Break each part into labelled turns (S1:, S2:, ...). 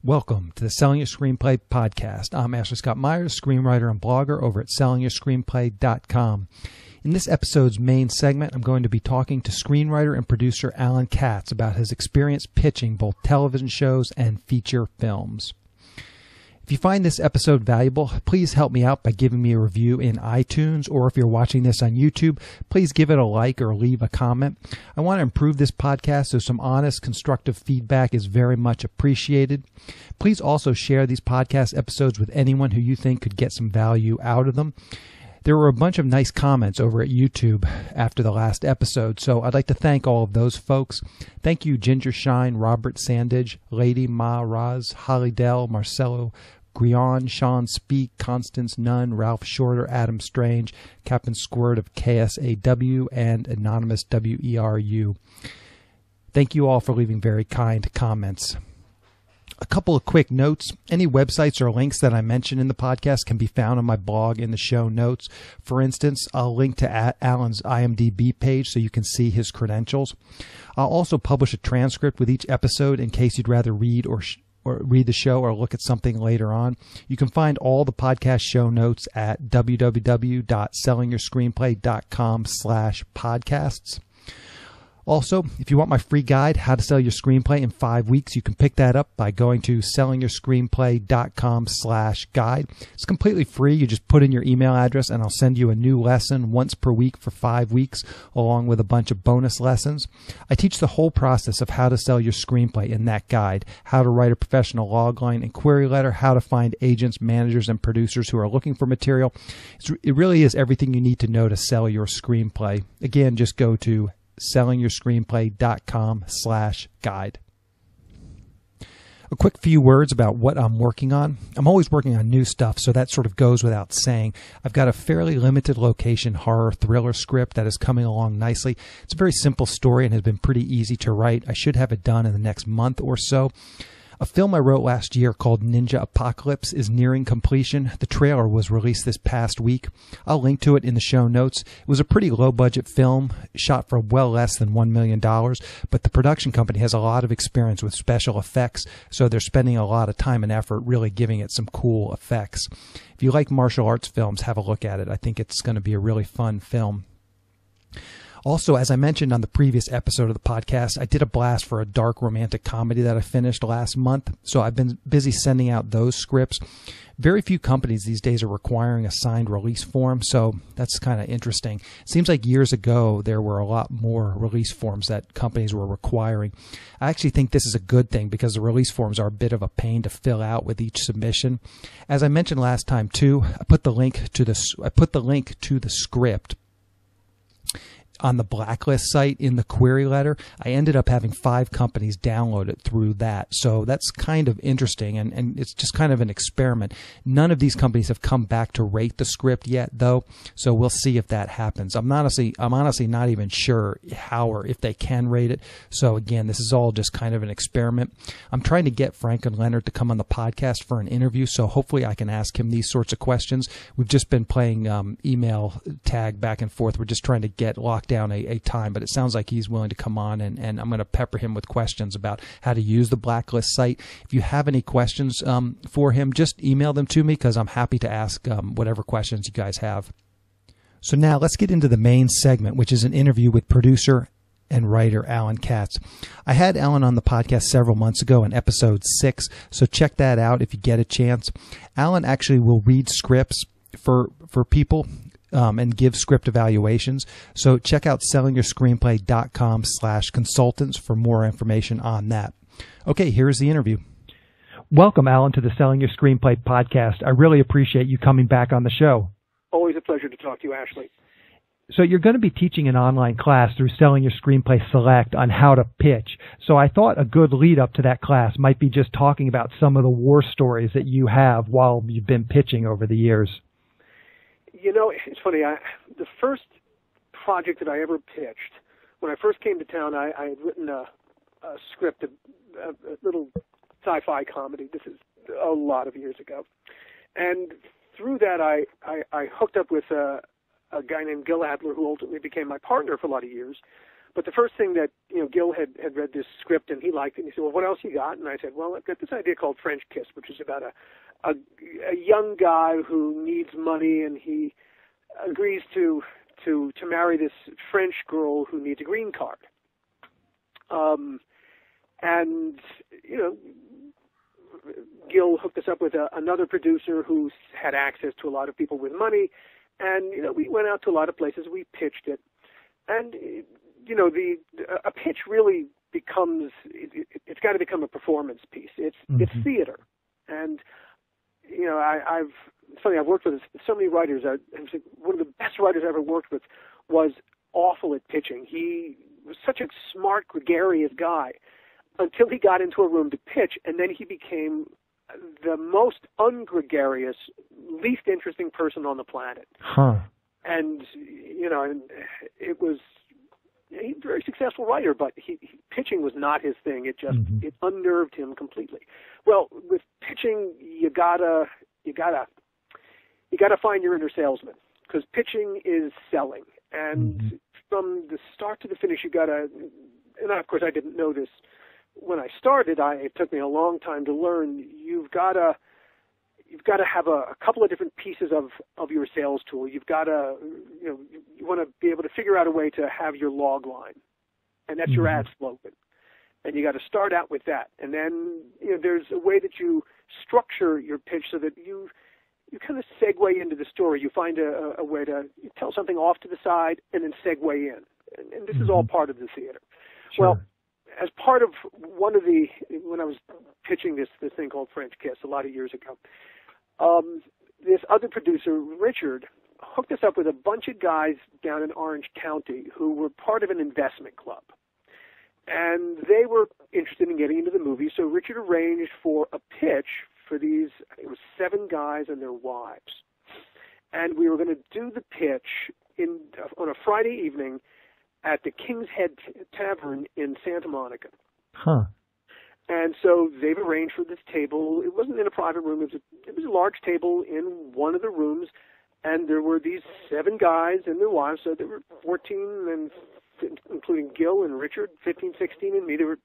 S1: Welcome to the Selling Your Screenplay podcast. I'm Ashley Scott Myers, screenwriter and blogger over at sellingyourscreenplay.com. In this episode's main segment, I'm going to be talking to screenwriter and producer Alan Katz about his experience pitching both television shows and feature films. If you find this episode valuable, please help me out by giving me a review in iTunes, or if you're watching this on YouTube, please give it a like or leave a comment. I want to improve this podcast, so some honest, constructive feedback is very much appreciated. Please also share these podcast episodes with anyone who you think could get some value out of them. There were a bunch of nice comments over at YouTube after the last episode, so I'd like to thank all of those folks. Thank you, Ginger Shine, Robert Sandage, Lady Ma Raz, Holly Dell, Marcelo Grion, Sean Speak, Constance Nunn, Ralph Shorter, Adam Strange, Captain Squirt of KSAW, and Anonymous WERU. Thank you all for leaving very kind comments. A couple of quick notes. Any websites or links that I mention in the podcast can be found on my blog in the show notes. For instance, I'll link to Alan's IMDb page so you can see his credentials. I'll also publish a transcript with each episode in case you'd rather read or read the show or look at something later on. You can find all the podcast show notes at www.sellingyourscreenplay.com/podcasts. Also, if you want my free guide, How to Sell Your Screenplay in 5 Weeks, you can pick that up by going to sellingyourscreenplay.com/guide. It's completely free. You just put in your email address and I'll send you a new lesson once per week for 5 weeks, along with a bunch of bonus lessons. I teach the whole process of how to sell your screenplay in that guide: how to write a professional logline and query letter, how to find agents, managers, and producers who are looking for material. It really is everything you need to know to sell your screenplay. Again, just go to sellingyourscreenplay.com/guide. A quick few words about what I'm working on. I'm always working on new stuff, so that sort of goes without saying. I've got a fairly limited location horror thriller script that is coming along nicely. It's a very simple story and has been pretty easy to write. I should have it done in the next month or so. A film I wrote last year called Ninja Apocalypse is nearing completion. The trailer was released this past week. I'll link to it in the show notes. It was a pretty low-budget film, shot for well less than $1 million, but the production company has a lot of experience with special effects, so they're spending a lot of time and effort really giving it some cool effects. If you like martial arts films, have a look at it. I think it's going to be a really fun film. Also, as I mentioned on the previous episode of the podcast, I did a blast for a dark romantic comedy that I finished last month, so I've been busy sending out those scripts. Very few companies these days are requiring a signed release form, so that's kind of interesting. It seems like years ago there were a lot more release forms that companies were requiring. I actually think this is a good thing because the release forms are a bit of a pain to fill out with each submission. As I mentioned last time too, I put the link to the script on the Blacklist site in the query letter. I ended up having 5 companies download it through that. So that's kind of interesting, and it's just kind of an experiment. None of these companies have come back to rate the script yet, though, so we'll see if that happens. I'm honestly not even sure how or if they can rate it. So again, this is all just kind of an experiment. I'm trying to get Frank and Leonard to come on the podcast for an interview, so hopefully I can ask him these sorts of questions. We've just been playing email tag back and forth. We're just trying to get locked down a time, but it sounds like he's willing to come on, and I'm going to pepper him with questions about how to use the Blacklist site. If you have any questions for him, just email them to me because I'm happy to ask whatever questions you guys have. So now let's get into the main segment, which is an interview with producer and writer Alan Katz. I had Alan on the podcast several months ago in episode 6, so check that out if you get a chance. Alan actually will read scripts for people and give script evaluations. So check out sellingyourscreenplay.com/consultants for more information on that. Okay, here's the interview. Welcome, Alan, to the Selling Your Screenplay podcast. I really appreciate you coming back on the show.
S2: Always a pleasure to talk to you, Ashley.
S1: So you're going to be teaching an online class through Selling Your Screenplay Select on how to pitch. So I thought a good lead up to that class might be just talking about some of the war stories that you have while you've been pitching over the years.
S2: You know, it's funny. The first project that I ever pitched, when I first came to town, I had written a script, a little sci-fi comedy. This is a lot of years ago. And through that, I hooked up with a guy named Gil Adler, who ultimately became my partner for a lot of years. But the first thing that, Gil had read this script and he liked it. And he said, well, what else you got? And I said, well, I've got this idea called French Kiss, which is about a young guy who needs money, and he agrees to marry this French girl who needs a green card. And Gil hooked us up with another producer who had access to a lot of people with money, and we went out to a lot of places. We pitched it, and a pitch really becomes it's got to become a performance piece. It's theater, and it's funny, I've worked with so many writers. One of the best writers I ever worked with was awful at pitching. He was such a smart, gregarious guy until he got into a room to pitch, and then he became the most ungregarious, least interesting person on the planet.
S1: Huh.
S2: And, and it was, he's a very successful writer, but pitching was not his thing. It just, it unnerved him completely. Well, with pitching, you gotta find your inner salesman, because pitching is selling. And from the start to the finish, you gotta, and of course I didn't know this when I started. It took me a long time to learn. You've got to have a couple of different pieces of your sales tool. You've got to, you want to be able to figure out a way to have your log line, and that's your ad slogan. And you got to start out with that. And then, there's a way that you structure your pitch so that you kind of segue into the story. You find a way to tell something off to the side and then segue in. And this is all part of the theater.
S1: Sure.
S2: Well, as part of when I was pitching this thing called French Kiss a lot of years ago, this other producer, Richard, hooked us up with a bunch of guys down in Orange County who were part of an investment club. And they were interested in getting into the movie, so Richard arranged for a pitch for these, it was 7 guys and their wives. And we were going to do the pitch on a Friday evening at the King's Head Tavern in Santa Monica.
S1: Huh.
S2: And so they've arranged for this table. It wasn't in a private room. It was a large table in one of the rooms, and there were these 7 guys and their wives. So there were 14, and including Gil and Richard, 15, 16, and me. There were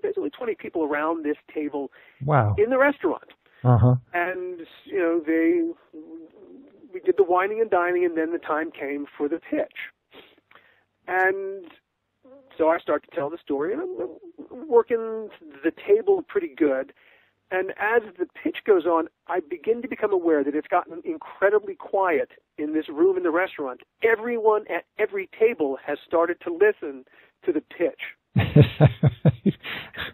S2: basically 20 people around this table.
S1: Wow.
S2: In the restaurant.
S1: Uh-huh.
S2: And, we did the wining and dining, and then the time came for the pitch. And so I start to tell the story, and I'm working the table pretty good. And as the pitch goes on, I begin to become aware that it's gotten incredibly quiet in this room in the restaurant. Everyone at every table has started to listen to the pitch.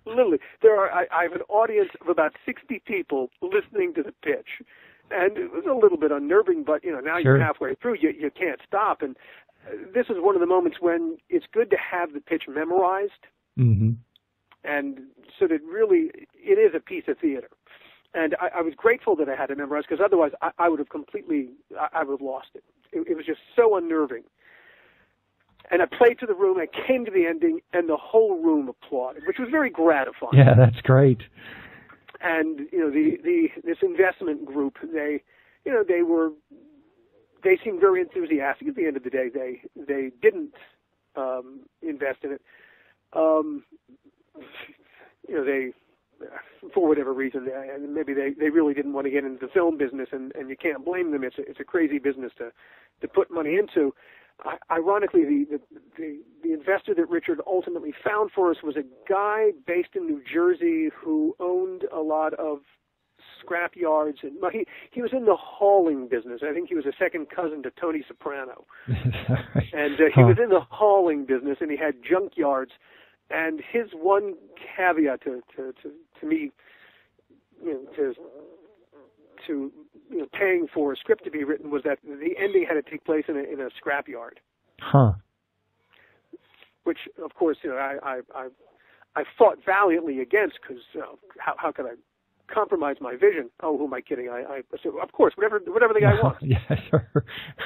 S2: Literally, I have an audience of about 60 people listening to the pitch. And it was a little bit unnerving, but, now
S1: Sure.
S2: You're halfway through, you can't stop. And this is one of the moments when it's good to have the pitch memorized. Mm-hmm. And so that really, it is a piece of theater. And I was grateful that I had it memorized, because otherwise I would have lost it. It was just so unnerving. And I played to the room, I came to the ending, and the whole room applauded, which was very gratifying.
S1: Yeah, that's great.
S2: And, this investment group, they seemed very enthusiastic. At the end of the day, they didn't invest in it. They, for whatever reason, maybe they really didn't want to get into the film business, and you can't blame them. It's a crazy business to put money into. Ironically, the investor that Richard ultimately found for us was a guy based in New Jersey who owned a lot of scrap yards, and he was in the hauling business. I think he was a second cousin to Tony Soprano. And he was in the hauling business, and he had junk yards. And his one caveat to me, to paying for a script to be written was that the ending had to take place in a scrapyard. Huh. Which, of course, I fought valiantly against, because how could I compromise my vision? Oh, who am I kidding? I said, of course, whatever the guy wants.
S1: Yeah, sure.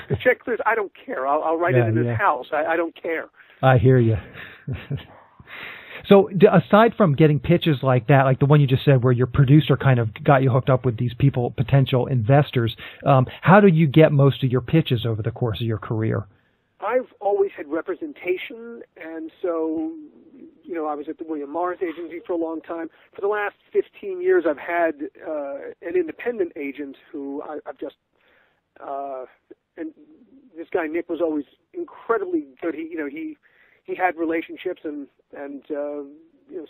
S2: The check clears. I don't care. I'll write it in his house. I don't care.
S1: I hear you. So aside from getting pitches like that, like the one you just said where your producer kind of got you hooked up with these people, potential investors, how do you get most of your pitches over the course of your career?
S2: I've always had representation, and so, I was at the William Morris Agency for a long time. For the last 15 years, I've had an independent agent who I've just, and this guy Nick was always incredibly good. He had relationships and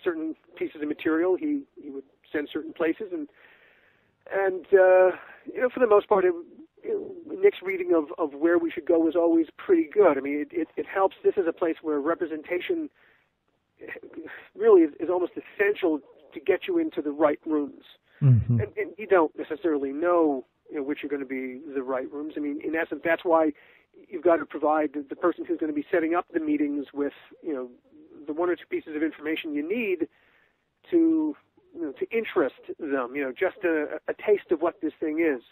S2: certain pieces of material he would send certain places, and for the most part, Nick's reading of where we should go was always pretty good. I mean, it helps. This is a place where representation really is almost essential to get you into the right rooms. Mm-hmm. And you don't necessarily know, which are going to be the right rooms. I mean, in essence, that's why you've got to provide the person who's going to be setting up the meetings with, the one or two pieces of information you need to interest them, just a taste of what this thing is.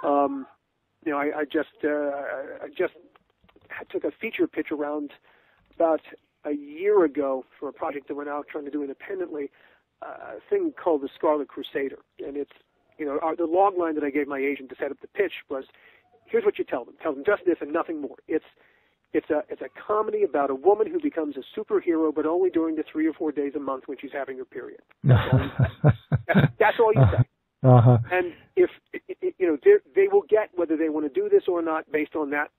S2: I just took a feature pitch around about a year ago for a project that we're now trying to do independently, a thing called the Scarlet Crusader. And it's, the log line that I gave my agent to set up the pitch was, here's what you tell them. Tell them just this and nothing more. It's a comedy about a woman who becomes a superhero, but only during the 3 or 4 days a month when she's having her period. That's all you say. Uh-huh. And if they will get whether they want to do this or not based on that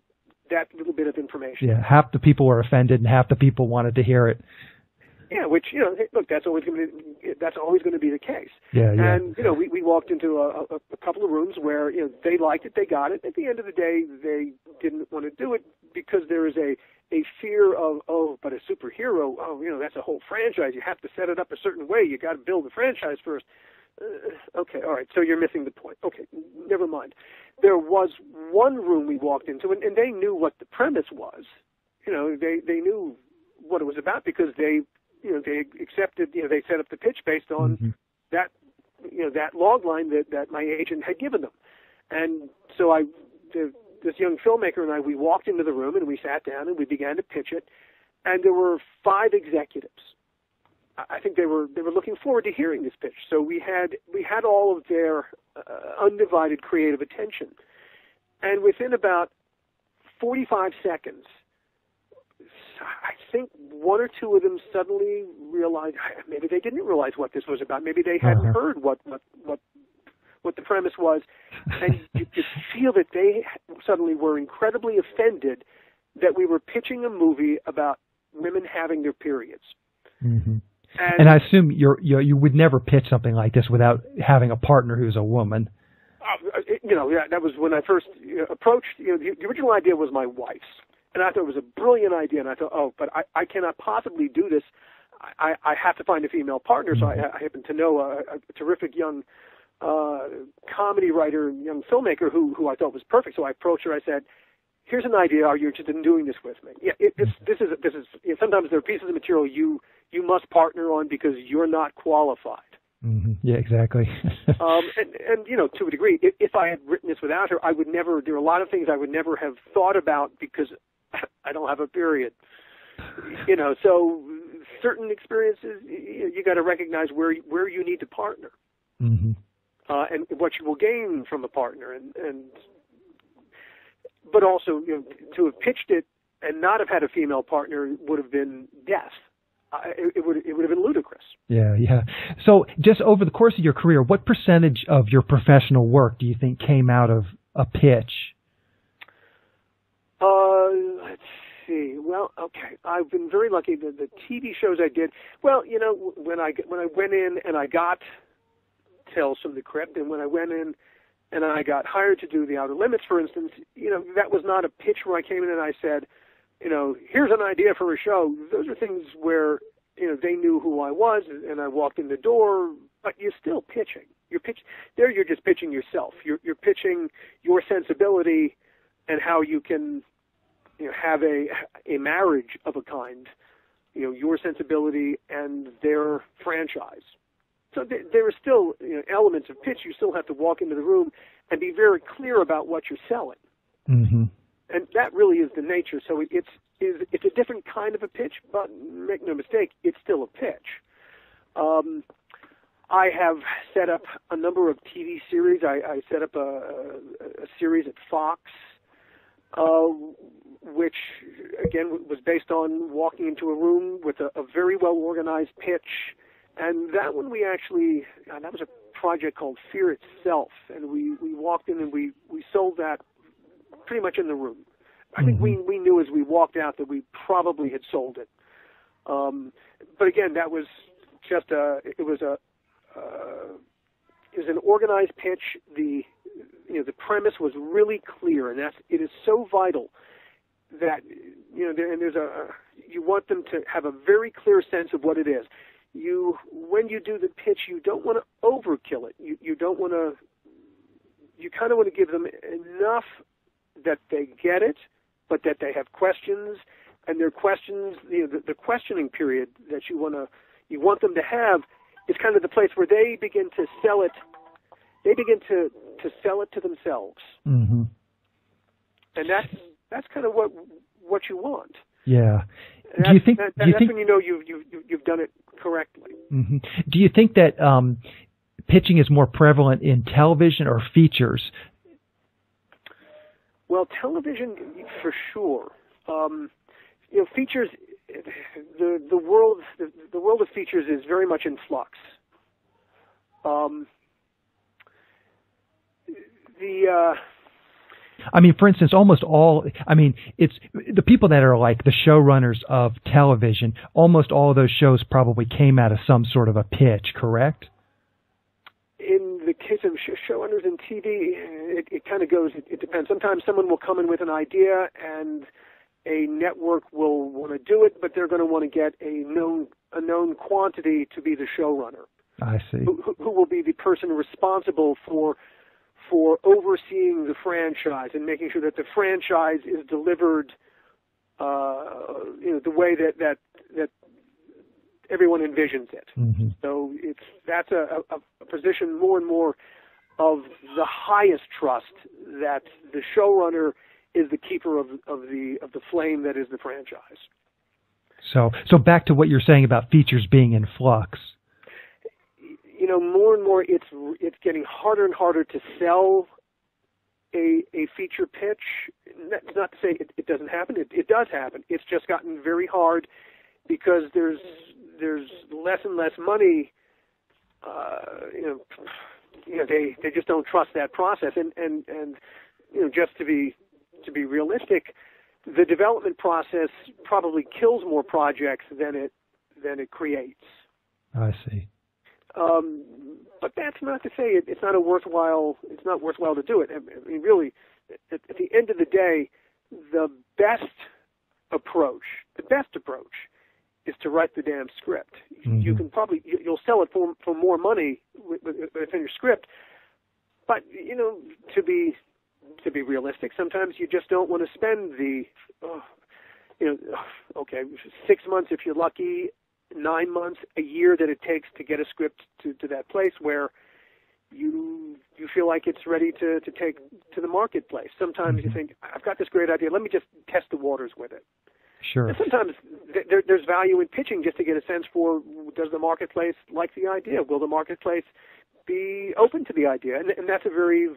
S2: little bit of information.
S1: Yeah, half the people were offended and half the people wanted to hear it.
S2: Yeah, which look, that's always going to be the case.
S1: Yeah.
S2: And we walked into a couple of rooms where they liked it, they got it. At the end of the day, they didn't want to do it because there is a fear of but a superhero. That's a whole franchise. You have to set it up a certain way. You got to build the franchise first. Okay, all right. So you're missing the point. Okay, never mind. There was one room we walked into, and they knew what the premise was. They knew what it was about because they accepted, they set up the pitch based on mm-hmm. that log line that my agent had given them. And so this young filmmaker and we walked into the room and we sat down and we began to pitch it. And there were 5 executives. I think they were looking forward to hearing this pitch. So we had all of their undivided creative attention. And within about 45 seconds, I think 1 or 2 of them suddenly realized, maybe they didn't realize what this was about. Maybe they hadn't heard what the premise was. And you could feel that they suddenly were incredibly offended that we were pitching a movie about women having their periods.
S1: Mm-hmm. And I assume you would never pitch something like this without having a partner who's a woman.
S2: That was when I first approached. The original idea was my wife's. And I thought it was a brilliant idea, and I thought, but I cannot possibly do this. I have to find a female partner. So I happen to know a terrific young comedy writer, young filmmaker who I thought was perfect. So I approached her. I said, "Here's an idea. Are you interested in doing this with me?" Yeah, this is. Sometimes there are pieces of material you must partner on because you're not qualified.
S1: Mm-hmm. Yeah, exactly.
S2: and to a degree, if I had written this without her, I would never. There are a lot of things I would never have thought about because I don't have a period. So certain experiences you got to recognize where you need to partner, mm-hmm. And what you will gain from a partner, and but also to have pitched it and not have had a female partner would have been death. It would have been ludicrous.
S1: Yeah. So just over the course of your career, what percentage of your professional work do you think came out of a pitch?
S2: Let's see. Well, okay. I've been very lucky. The TV shows I did. Well, when I went in and I got Tales from the Crypt, and when I went in and I got hired to do The Outer Limits, for instance, that was not a pitch where I came in and I said, here's an idea for a show. Those are things where, they knew who I was and I walked in the door, but you're still pitching. You're just pitching yourself. You're pitching your sensibility and how you can, have a marriage of a kind, your sensibility and their franchise. So there are still elements of pitch. You still have to walk into the room and be very clear about what you're selling. Mm-hmm. And that really is the nature. So it's a different kind of a pitch, but make no mistake, it's still a pitch. I have set up a number of TV series. I set up a series at Fox which, again, was based on walking into a room with a very well-organized pitch. And that one we actually, that was a project called Fear Itself. And we walked in and we sold that pretty much in the room. I think we knew as we walked out that we probably had sold it. But again, that was just it was an organized pitch. The premise was really clear, and it is so vital that you want them to have a very clear sense of what it is. When you do the pitch, you don't want to overkill it. You don't want to. You kind of want to give them enough that they get it, but that they have questions, and their questions, the questioning period that you want them to have is kind of the place where they begin to sell it. They begin to sell it to themselves, and that's kind of what you want.
S1: Yeah.
S2: Do you think that's when you know you've done it correctly?
S1: Mm-hmm. Do you think that pitching is more prevalent in television or features?
S2: Well, television for sure. Features. The world of features is very much in flux.
S1: For instance, it's the people that are like the showrunners of television, almost all of those shows probably came out of some sort of a pitch, correct?
S2: In the case of showrunners in TV, it kind of goes, it depends. Sometimes someone will come in with an idea and a network will want to do it, but they're going to want to get a known quantity to be the showrunner.
S1: I see.
S2: Who will be the person responsible for overseeing the franchise and making sure that the franchise is delivered, the way that everyone envisions it. Mm-hmm. So that's a position more and more of the highest trust, that the showrunner is the keeper of the flame that is the franchise.
S1: So back to what you're saying about features being in flux.
S2: More and more, it's getting harder and harder to sell a feature pitch. That's not to say it doesn't happen. It does happen. It's just gotten very hard because there's less and less money. They just don't trust that process. And just to be realistic, the development process probably kills more projects than it creates.
S1: I see.
S2: But that's not to say it's not worthwhile to do it. I mean, really, at the end of the day, the best approach is to write the damn script. Mm-hmm. You'll sell it for more money with a finished script. But to be realistic, sometimes you just don't want to spend 6 months if you're lucky, 9 months, a year that it takes to get a script to that place where you feel like it's ready to take to the marketplace. Sometimes you think, I've got this great idea, let me just test the waters with it.
S1: Sure.
S2: And sometimes there's value in pitching just to get a sense for, does the marketplace like the idea? Will the marketplace be open to the idea? And that's a very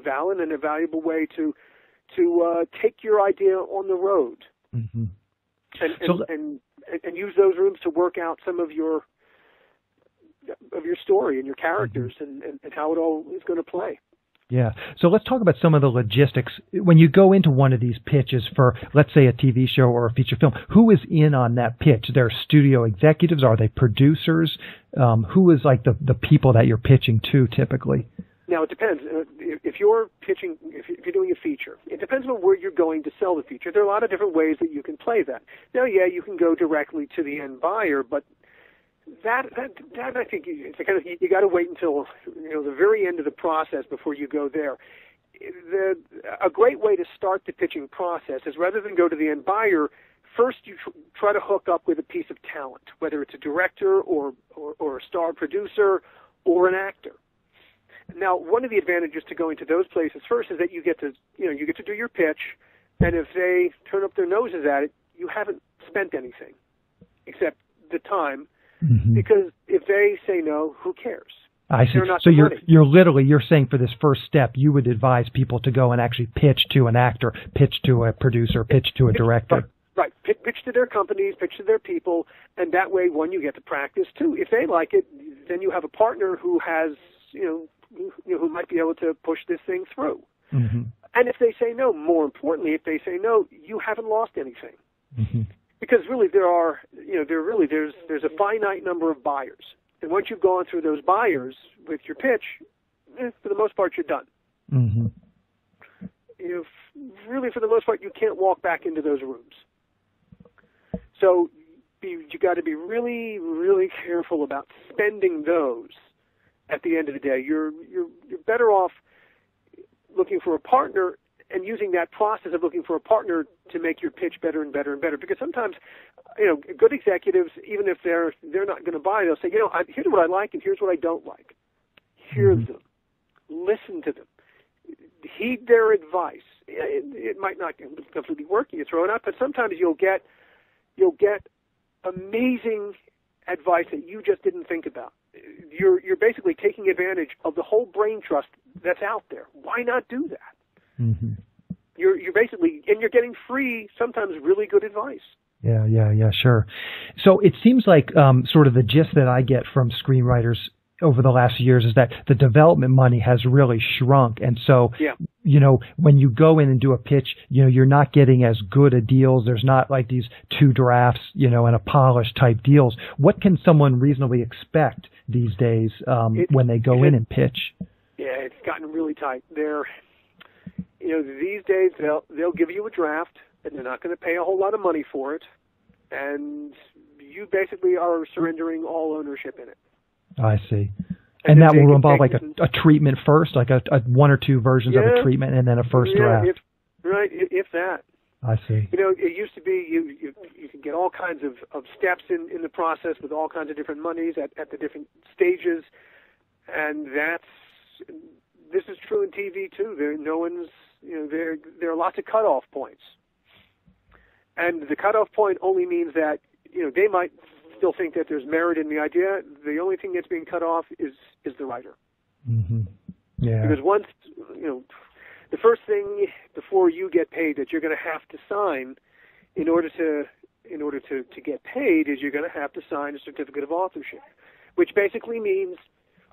S2: valid and a valuable way to take your idea on the road. Mm-hmm. And use those rooms to work out some of your story and your characters and how it all is going to play.
S1: Yeah. So let's talk about some of the logistics. When you go into one of these pitches for, let's say, a TV show or a feature film, who is in on that pitch? They're studio executives? Are they producers? Who is like the people that you're pitching to typically?
S2: Now, it depends. If you're pitching, if you're doing a feature, it depends on where you're going to sell the feature. There are a lot of different ways that you can play that. Now, yeah, you can go directly to the end buyer, but that I think it's kind of, you got to wait until the very end of the process before you go there. A great way to start the pitching process is, rather than go to the end buyer, first you try to hook up with a piece of talent, whether it's a director or a star producer or an actor. Now, one of the advantages to going to those places first is that you get to do your pitch, and if they turn up their noses at it, you haven't spent anything except the time, because if they say no, who cares?
S1: I see.
S2: They're not
S1: So
S2: the money.
S1: you're saying for this first step, you would advise people to go and actually pitch to an actor, pitch to a producer, pitch to a director.
S2: Right. Pitch to their companies, pitch to their people, and that way, one, you get to practice. Two, if they like it, then you have a partner who has, who might be able to push this thing through.
S1: Mm-hmm.
S2: And if they say no, more importantly, if they say no, you haven't lost anything.
S1: Mm-hmm.
S2: Because really there's a finite number of buyers. And once you've gone through those buyers with your pitch, for the most part, you're done.
S1: Mm-hmm.
S2: Really, for the most part, you can't walk back into those rooms. So you got to be really, really careful about spending those at the end of the day. You're better off looking for a partner and using that process of looking for a partner to make your pitch better and better and better. Because sometimes, good executives, even if they're not going to buy, they'll say, here's what I like and here's what I don't like. Hear them. Listen to them. Heed their advice. It might not completely work. You throw it out, but sometimes you'll get amazing advice that you just didn't think about. You're basically taking advantage of the whole brain trust that's out there. Why not do that?
S1: Mm-hmm.
S2: You're basically, and you're getting free, sometimes really good advice.
S1: Yeah, sure. So it seems like sort of the gist that I get from screenwriters over the last years is that the development money has really shrunk. And so, when you go in and do a pitch, you're not getting as good a deals. There's not like these 2 drafts, and a polished type deals. What can someone reasonably expect these days when they go in and pitch?
S2: Yeah, it's gotten really tight. These days they'll give you a draft and they're not going to pay a whole lot of money for it. And you basically are surrendering all ownership in it. I
S1: see. And that will involve like a treatment first, like a 1 or 2 versions of a treatment, and then a first draft.
S2: If that.
S1: I see.
S2: It used to be you could get all kinds of steps in the process with all kinds of different monies at the different stages, and this is true in TV too. There are lots of cutoff points, and the cutoff point only means that they might still think that there's merit in the idea. The only thing that's being cut off is the writer.
S1: Mm-hmm. Yeah.
S2: Because once, the first thing before you get paid that you're going to have to sign in order to get paid is you're going to have to sign a certificate of authorship, which basically means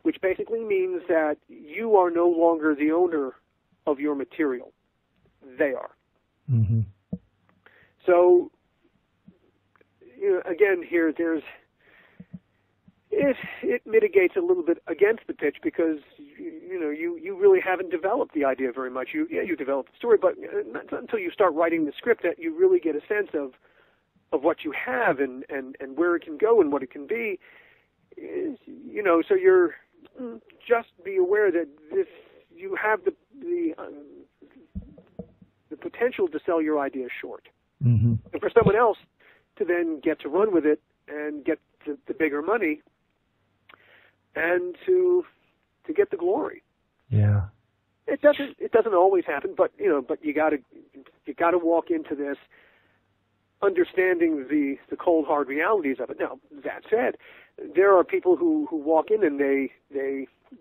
S2: that you are no longer the owner of your material. They are.
S1: Mm-hmm.
S2: So, again, here it mitigates a little bit against the pitch because you really haven't developed the idea very much. You develop the story, but not until you start writing the script that you really get a sense of what you have and where it can go and what it can be. So you're just be aware that you have the potential to sell your idea short,
S1: mm-hmm.
S2: and for someone else to then get to run with it and get the bigger money and to get the glory.
S1: Yeah.
S2: It doesn't always happen, but you gotta walk into this understanding the cold hard realities of it. Now, that said, there are people who walk in and they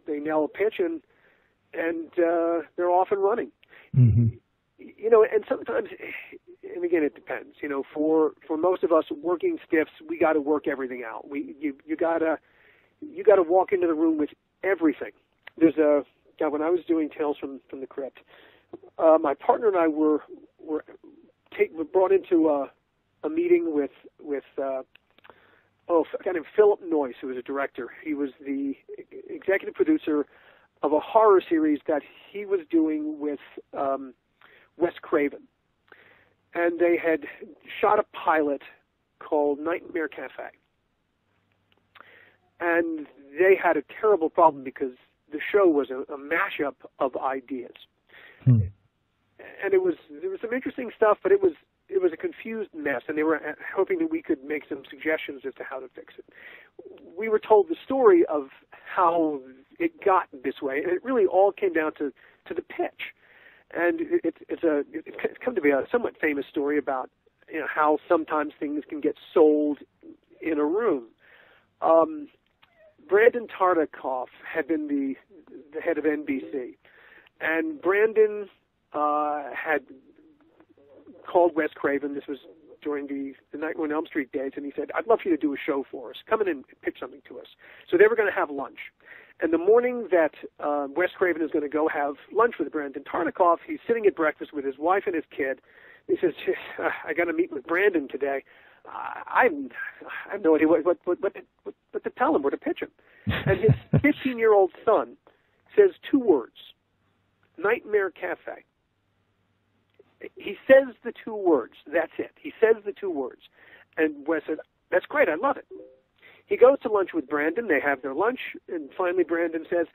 S2: nail a pitch and they're off and running.
S1: Mm-hmm.
S2: And sometimes, and again, it depends. For most of us working stiffs, we got to work everything out. You gotta walk into the room with everything. There's when I was doing Tales from the Crypt, my partner and I were brought into a meeting with a guy named Philip Noyce, who was a director. He was the executive producer of a horror series that he was doing with Wes Craven. And they had shot a pilot called Nightmare Cafe. And they had a terrible problem because the show was a mashup of ideas. And there was some interesting stuff, but it was a confused mess, and they were hoping that we could make some suggestions as to how to fix it. We were told the story of how it got this way, and it really all came down to the pitch. And it's come to be a somewhat famous story about how sometimes things can get sold in a room. Brandon Tartikoff had been the head of NBC, and Brandon had called Wes Craven. This was during the Nightmare on Elm Street days, and he said, "I'd love for you to do a show for us. Come in and pitch something to us." So they were going to have lunch. And the morning that Wes Craven is going to go have lunch with Brandon Tartikoff, he's sitting at breakfast with his wife and his kid. He says, "I got to meet with Brandon today. I have no idea what to tell him, or to pitch him." And his 15-year-old son says 2 words: Nightmare Cafe. He says the 2 words. That's it. He says the 2 words. And Wes said, "That's great. I love it." He goes to lunch with Brandon. They have their lunch. And finally Brandon says,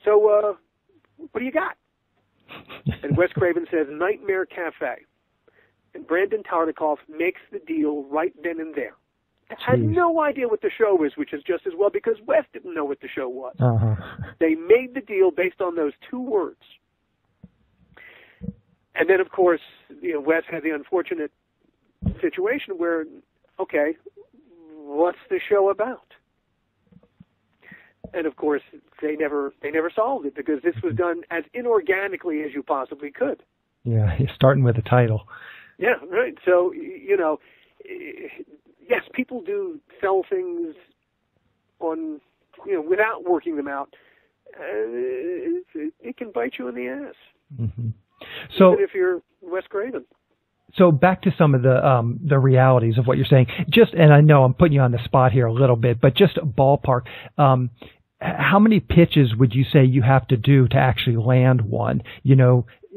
S2: "So what do you got?" And Wes Craven says, "Nightmare Cafe." And Brandon Tartikoff makes the deal right then and there. Had no idea what the show was, which is just as well, because Wes didn't know what the show was. They made the deal based on those 2 words. And then, of course, Wes had the unfortunate situation where, okay, what's the show about? And of course, they never solved it, because this was done as inorganically as you possibly could.
S1: Yeah, you're starting with a title.
S2: Yeah, right. So, yes, people do sell things on, without working them out. It can bite you in the ass.
S1: Mm-hmm. So,
S2: even if you're Wes Craven.
S1: So back to some of the realities of what you're saying. And I know I'm putting you on the spot here a little bit, but just ballpark. How many pitches would you say you have to do to actually land one?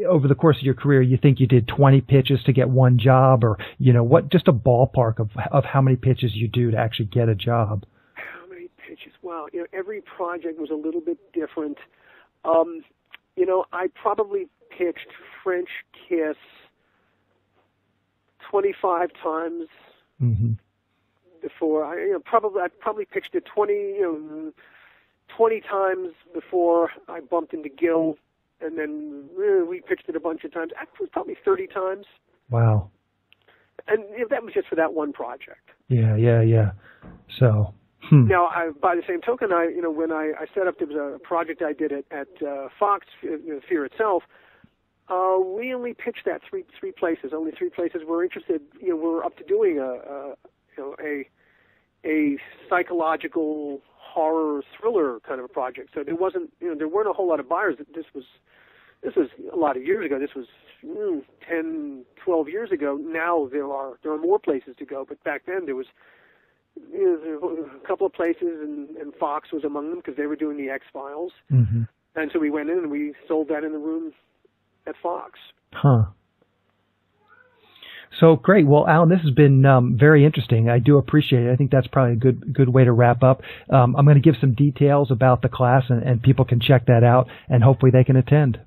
S1: Over the course of your career, you think you did 20 pitches to get one job, or what? Just a ballpark of how many pitches you do to actually get a job.
S2: How many pitches? Wow, every project was a little bit different. I probably pitched French Kiss 25 times before. I probably pitched it 20 times before I bumped into Gil, and then we pitched it a bunch of times. It was probably 30 times. Wow. And that was just for that one project.
S1: Yeah. So.
S2: Now, by the same token, when I set up, there was a project I did at Fox, Fear Itself. We only pitched that three places. Only 3 places were interested. We're up to doing a psychological horror thriller kind of a project. So there weren't a whole lot of buyers. This was a lot of years ago. This was 10, 12 years ago. Now there are more places to go. But back then there was a couple of places, and Fox was among them because they were doing the X-Files. Mm-hmm. And so we went in and we sold that in the room at Fox.
S1: Huh. So great. Well, Alan, this has been very interesting. I do appreciate it. I think that's probably a good way to wrap up. I'm going to give some details about the class, and people can check that out, and hopefully they can attend.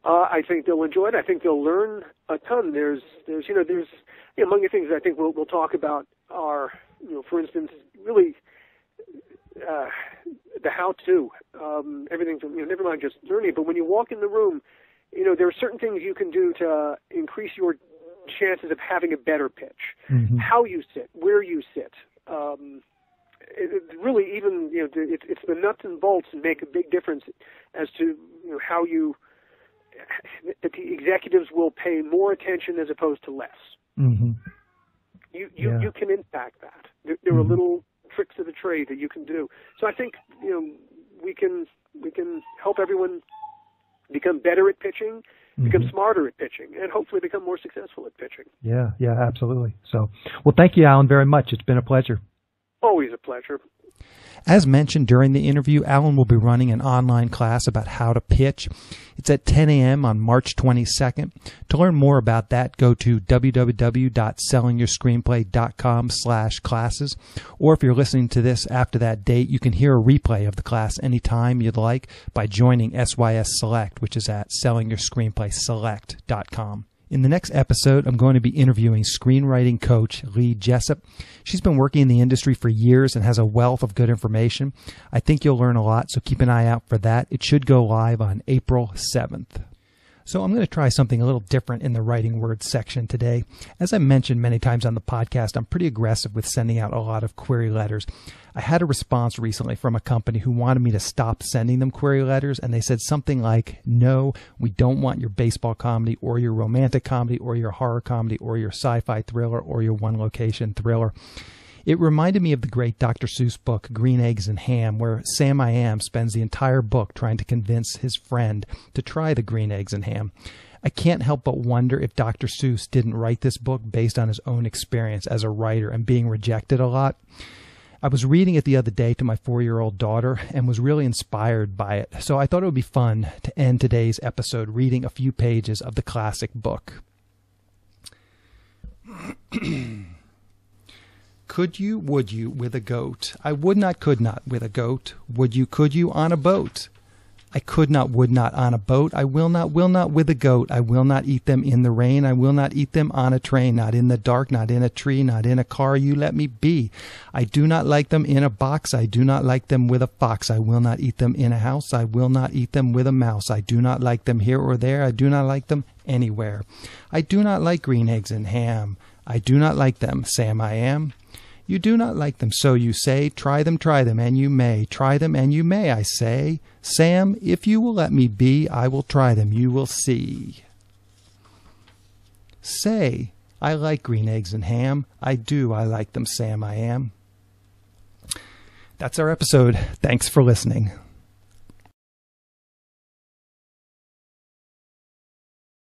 S2: I think they'll enjoy it. I think they'll learn a ton. There's among the things I think we'll talk about are, for instance, really the how-to, everything from, never mind just learning, but when you walk in the room, there are certain things you can do to increase your chances of having a better pitch. Mm-hmm. How you sit, where you sit. Really, even, it's the nuts and bolts that make a big difference as to how that the executives will pay more attention as opposed to less. Mm-hmm. You can impact that. There are little tricks of the trade that you can do. So I think we can help everyone become better at pitching, become smarter at pitching, and hopefully become more successful at pitching.
S1: Yeah, absolutely. So, well, thank you, Alan, very much. It's been a pleasure.
S2: Always a pleasure.
S1: As mentioned during the interview, Alan will be running an online class about how to pitch. It's at 10 a.m. on March 22nd. To learn more about that, go to www.sellingyourscreenplay.com/classes. Or if you're listening to this after that date, you can hear a replay of the class anytime you'd like by joining SYS Select, which is at sellingyourscreenplayselect.com. In the next episode, I'm going to be interviewing screenwriting coach Lee Jessup. She's been working in the industry for years and has a wealth of good information. I think you'll learn a lot, so keep an eye out for that. It should go live on April 7th. So I'm going to try something a little different in the writing words section today. As I mentioned many times on the podcast, I'm pretty aggressive with sending out a lot of query letters. I had a response recently from a company who wanted me to stop sending them query letters, and they said something like, no, we don't want your baseball comedy or your romantic comedy or your horror comedy or your sci-fi thriller or your one-location thriller. It reminded me of the great Dr. Seuss book, Green Eggs and Ham, where Sam I Am spends the entire book trying to convince his friend to try the green eggs and ham. I can't help but wonder if Dr. Seuss didn't write this book based on his own experience as a writer and being rejected a lot. I was reading it the other day to my 4-year-old daughter and was really inspired by it, so I thought it would be fun to end today's episode reading a few pages of the classic book. Could you, would you, with a goat? I would not, could not, with a goat. Would you, could you, on a boat? I could not, would not, on a boat. I will not, with a goat. I will not eat them in the rain. I will not eat them on a train, not in the dark, not in a tree, not in a car. You let me be. I do not like them in a box. I do not like them with a fox. I will not eat them in a house. I will not eat them with a mouse. I do not like them here or there. I do not like them anywhere. I do not like green eggs and ham. I do not like them, Sam I Am. You do not like them, so you say. Try them, and you may. Try them, and you may, I say. Sam, if you will let me be, I will try them, you will see. Say, I like green eggs and ham. I do, I like them, Sam I Am. That's our episode. Thanks for listening.